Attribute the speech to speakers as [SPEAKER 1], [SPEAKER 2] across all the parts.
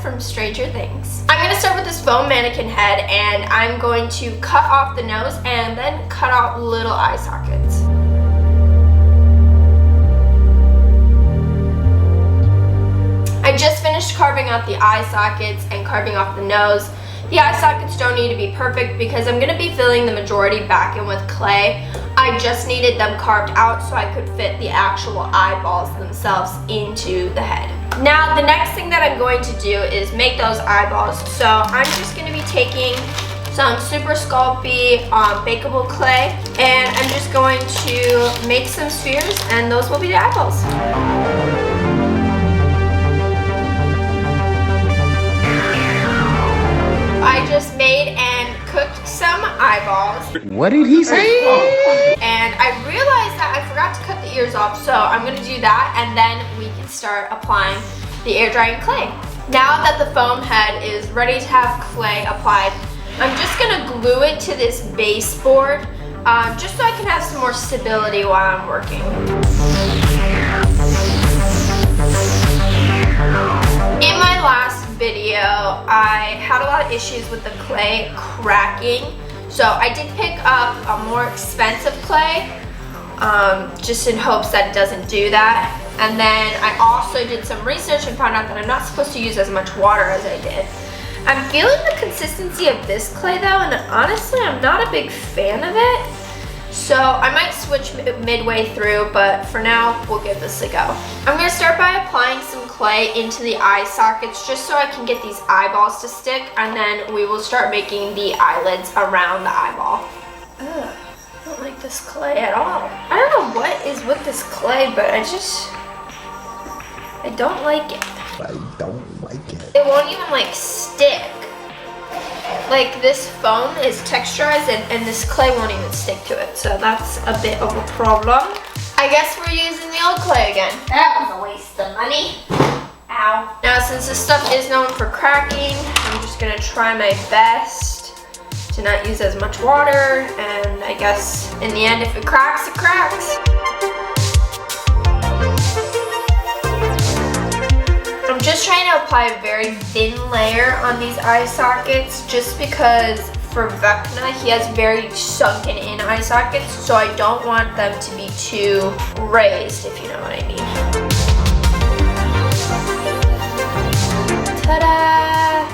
[SPEAKER 1] from Stranger Things. I'm gonna start with this foam mannequin head, and I'm going to cut off the nose and then cut out little eye sockets. I just finished carving out the eye sockets and carving off the nose. The eye sockets don't need to be perfect because I'm gonna be filling the majority back in with clay. I just needed them carved out so I could fit the actual eyeballs themselves into the head. Now, the next thing that I'm going to do is make those eyeballs. So I'm just gonna be taking some super sculpey bakeable clay, and I'm just going to make some spheres, and those will be the eyeballs. I just made and cooked some eyeballs.
[SPEAKER 2] What did he say?
[SPEAKER 1] And I realized that I forgot to cut the ears off, so I'm gonna do that, and then we can start applying the air drying clay. Now that the foam head is ready to have clay applied, I'm just gonna glue it to this baseboard, just so I can have some more stability while I'm working. In my last video, I had a lot of issues with the clay cracking, so I did pick up a more expensive clay, just in hopes that it doesn't do that. And then I also did some research and found out that I'm not supposed to use as much water as I did. I'm feeling the consistency of this clay though, and honestly, I'm not a big fan of it. So I might switch midway through, but for now, we'll give this a go. I'm gonna start by applying some clay into the eye sockets just so I can get these eyeballs to stick, and then we will start making the eyelids around the eyeball. Ugh, I don't like this clay at all. I don't know what is with this clay, but I don't like it.
[SPEAKER 2] I don't like it.
[SPEAKER 1] It won't even like stick. Like this foam is texturized and this clay won't even stick to it. So that's a bit of a problem. I guess we're using the old clay again. That was a waste of money. Ow. Now since this stuff is known for cracking, I'm just gonna try my best to not use as much water. And I guess in the end, if it cracks, it cracks. I'm just trying to apply a very thin layer on these eye sockets just because for VECNA, he has very sunken in eye sockets, so I don't want them to be too raised, if you know what I mean. Ta-da!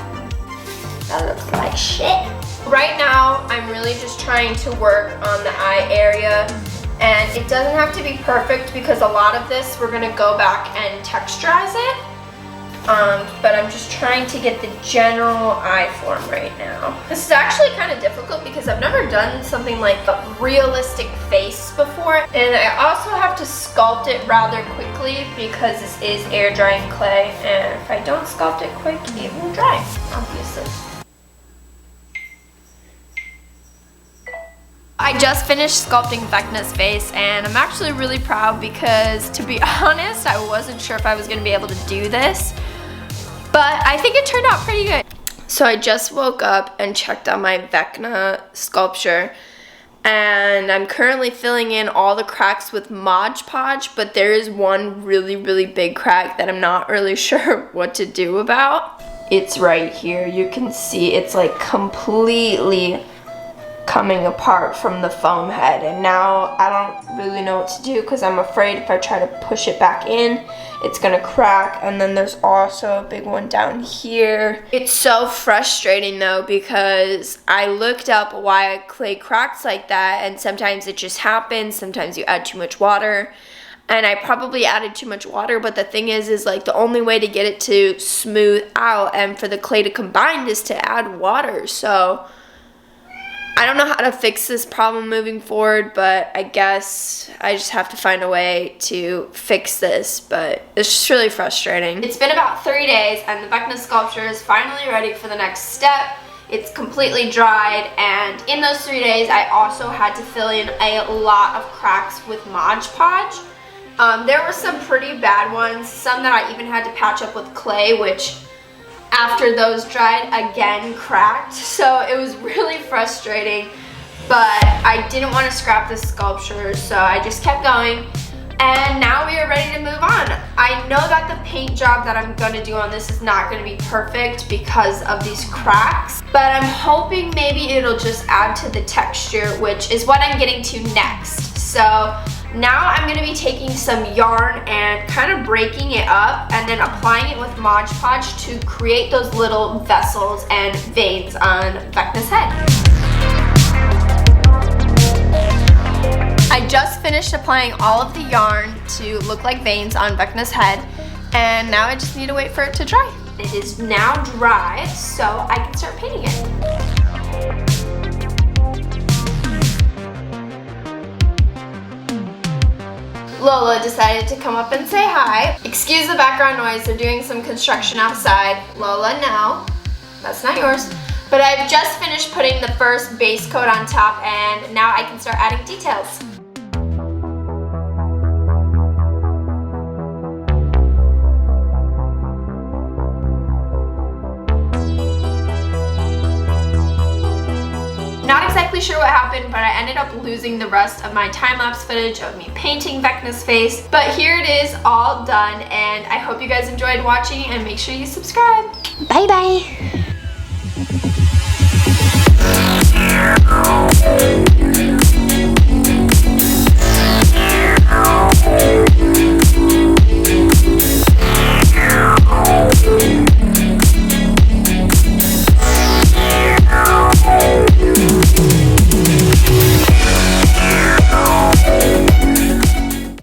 [SPEAKER 1] That looks like shit. Right now, I'm really just trying to work on the eye area, and it doesn't have to be perfect because a lot of this, we're gonna go back and texturize it. But I'm just trying to get the general eye form right now. This is actually kind of difficult because I've never done something like a realistic face before. And I also have to sculpt it rather quickly because this is air drying clay. And if I don't sculpt it quick, it will dry, obviously. I just finished sculpting VECNA's face, and I'm actually really proud because, to be honest, I wasn't sure if I was going to be able to do this. But I think it turned out pretty good. So I just woke up and checked on my VECNA sculpture, and I'm currently filling in all the cracks with Mod Podge, but there is one really big crack that I'm not really sure what to do about. It's right here. You can see it's like completely coming apart from the foam head, and now I don't really know what to do because I'm afraid if I try to push it back in, it's gonna crack. And then there's also a big one down here. It's so frustrating though because I looked up why clay cracks like that, and sometimes it just happens, sometimes you add too much water, and I probably added too much water. But the thing is like the only way to get it to smooth out and for the clay to combine is to add water. So I don't know how to fix this problem moving forward, but I guess I just have to find a way to fix this, but it's just really frustrating. It's been about 3 days and the VECNA sculpture is finally ready for the next step. It's completely dried, and in those 3 days I also had to fill in a lot of cracks with Mod Podge. There were some pretty bad ones, some that I even had to patch up with clay, which after those dried, again cracked. So it was really frustrating, but I didn't want to scrap this sculpture, so I just kept going. And now we are ready to move on. I know that the paint job that I'm gonna do on this is not gonna be perfect because of these cracks, but I'm hoping maybe it'll just add to the texture, which is what I'm getting to next. So now I'm gonna be taking some yarn and kind of breaking it up and then applying it with Mod Podge to create those little vessels and veins on VECNA's head. I just finished applying all of the yarn to look like veins on VECNA's head, and now I just need to wait for it to dry. It is now dry, so I can start painting it. Lola decided to come up and say hi. Excuse the background noise, they're doing some construction outside. Lola, no, that's not yours. But I've just finished putting the first base coat on top, and now I can start adding details. Not exactly sure what happened, but I ended up losing the rest of my time-lapse footage of me painting VECNA's face. But here it is, all done, and I hope you guys enjoyed watching, and make sure you subscribe.
[SPEAKER 3] Bye bye.